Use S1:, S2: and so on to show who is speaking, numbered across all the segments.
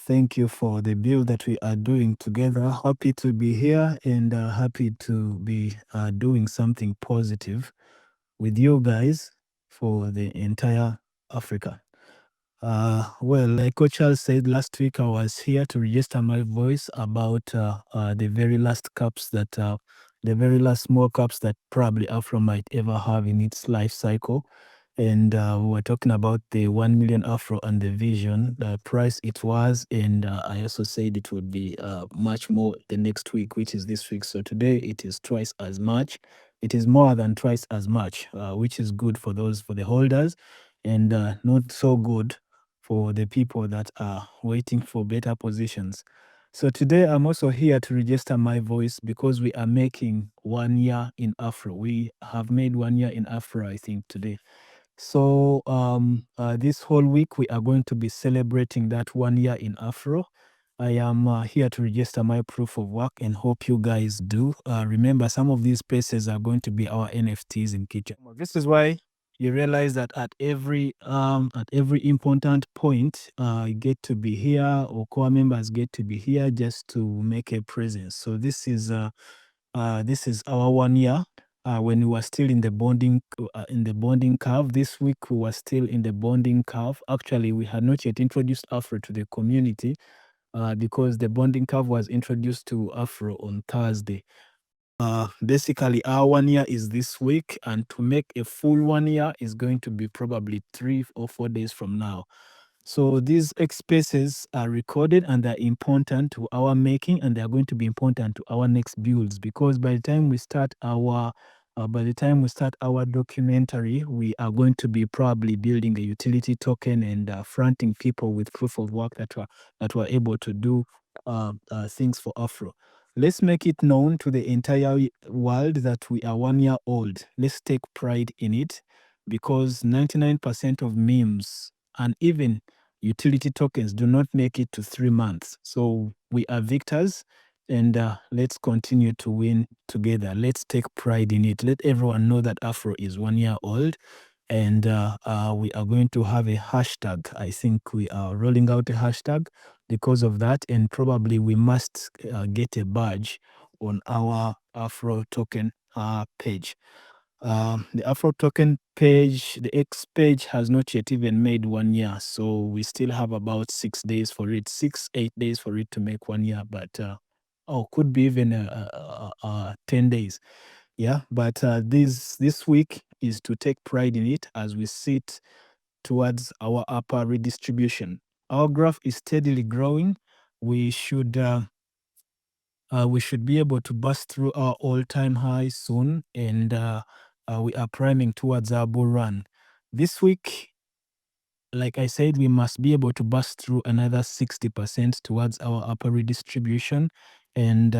S1: thank you for the build that we are doing together. Happy to be here and happy to be doing something positive with you guys for the entire Africa. Well, like Coach Charles said last week, I was here to register my voice about the very last cups that, the very last small cups that probably Afro might ever have in its life cycle. And we were talking about the 1 million Afro and the vision, the price it was. And I also said it would be much more the next week, which is this week. So today it is twice as much. It is more than twice as much, which is good for the holders, and not so good for the people that are waiting for better positions. So today I'm also here to register my voice because we are making 1 year in Afro. We have made 1 year in Afro, I think, today. So this whole week we are going to be celebrating that 1 year in Afro. I am here to register my proof of work and hope you guys do. Remember, some of these spaces are going to be our NFTs in Kitchen. This is why you realize that at every important point, you get to be here, or core members get to be here just to make a presence. So this is our 1 year. When we were still in the bonding curve. This week we were still in the bonding curve. Actually, we had not yet introduced Afro to the community because the bonding curve was introduced to Afro on Thursday. Basically, our 1 year is this week, and to make a full 1 year is going to be probably 3 or 4 days from now. So these X spaces are recorded and they're important to our making, and they're going to be important to our next builds, because by the time we start our documentary, we are going to be probably building a utility token and fronting people with proof of work that were able to do things for Afro. Let's make it known to the entire world that we are 1 year old. Let's take pride in it, because 99% of memes and even utility tokens do not make it to 3 months. So we are victors, and let's continue to win together. Let's take pride in it. Let everyone know that Afro is 1 year old, and we are going to have a hashtag. I think we are rolling out a hashtag because of that, and probably we must get a badge on our Afro token page. The Afro token page, the X page, has not yet even made 1 year, so we still have about 6 days for it, 8 days for it to make 1 year, but could be even 10 days. Yeah, but this week is to take pride in it as we sit towards our upper redistribution. Our graph is steadily growing. We should be able to bust through our all-time high soon, and we are priming towards our bull run. This week, like I said, we must be able to bust through another 60% towards our upper redistribution. And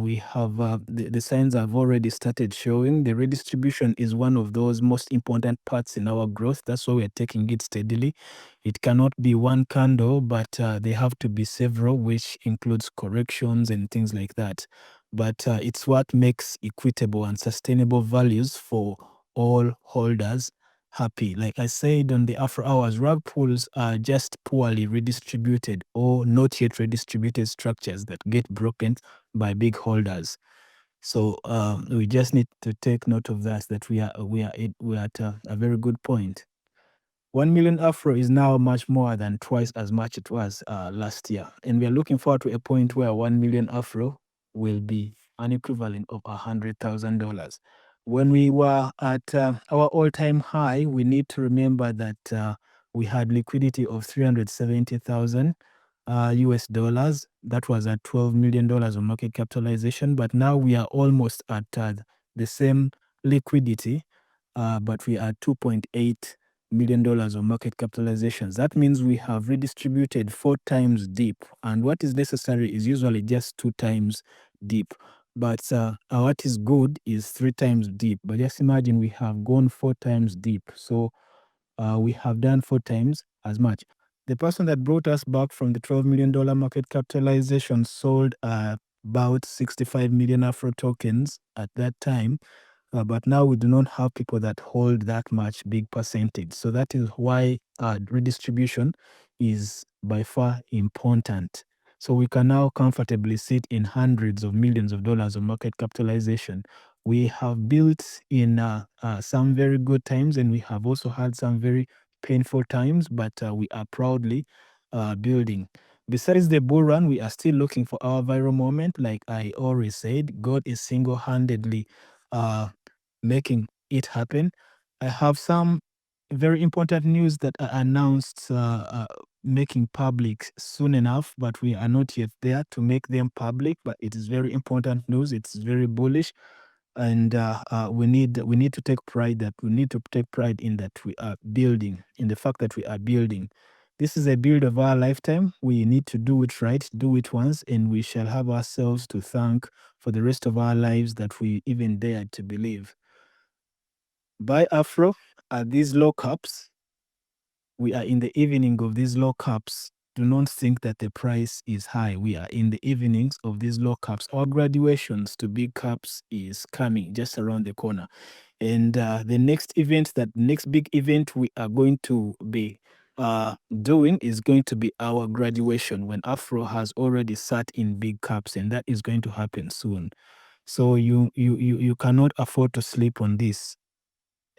S1: we have the signs have already started showing. The redistribution is one of those most important parts in our growth. That's why we're taking it steadily. It cannot be one candle, but they have to be several, which includes corrections and things like that. But it's what makes equitable and sustainable values for all holders happy. Like I said on the Afro Hours, rug pools are just poorly redistributed or not yet redistributed structures that get broken by big holders. So we just need to take note of that we are at a very good point. 1 million Afro is now much more than twice as much it was last year. And we are looking forward to a point where 1 million Afro will be an equivalent of $100,000. When we were at our all-time high, we need to remember that we had liquidity of 370,000 US dollars. That was at $12 million of market capitalization. But now we are almost at the same liquidity, but we are $2.8 million of market capitalizations. That means we have redistributed 4 times deep, and what is necessary is usually just 2 times deep. But what is good is 3 times deep. But just imagine we have gone 4 times deep. So we have done 4 times as much. The person that brought us back from the $12 million market capitalization sold about 65 million Afro tokens at that time. But now we do not have people that hold that much big percentage. So that is why redistribution is by far important. So we can now comfortably sit in hundreds of millions of dollars of market capitalization. We have built in some very good times, and we have also had some very painful times, but we are proudly building. Besides the bull run, we are still looking for our viral moment. Like I always said, God is single-handedly making it happen. I have some very important news that are announced, making public soon enough, but we are not yet there to make them public. But it is very important news. It's very bullish, and we need to take pride that we need to take pride in that we are building, in the fact that we are building. This is a build of our lifetime. We need to do it right, do it once, and we shall have ourselves to thank for the rest of our lives that we even dared to believe. Buy Afro at these low caps. We are in the evening of these low caps. Do not think that the price is high. We are in the evenings of these low caps. Our graduations to big caps is coming just around the corner. And the next big event we are going to be doing is going to be our graduation, when Afro has already sat in big caps, and that is going to happen soon. So you cannot afford to sleep on this,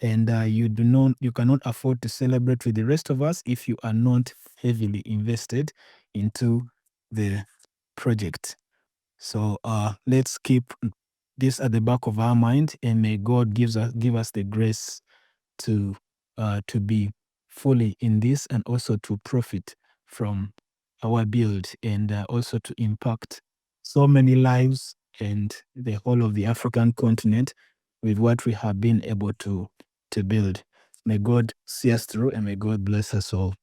S1: and you cannot afford to celebrate with the rest of us if you are not heavily invested into the project. So let's keep this at the back of our mind, and may God give us the grace to be fully in this, and also to profit from our build, and also to impact so many lives and the whole of the African continent with what we have been able to build. May God see us through, and may God bless us all.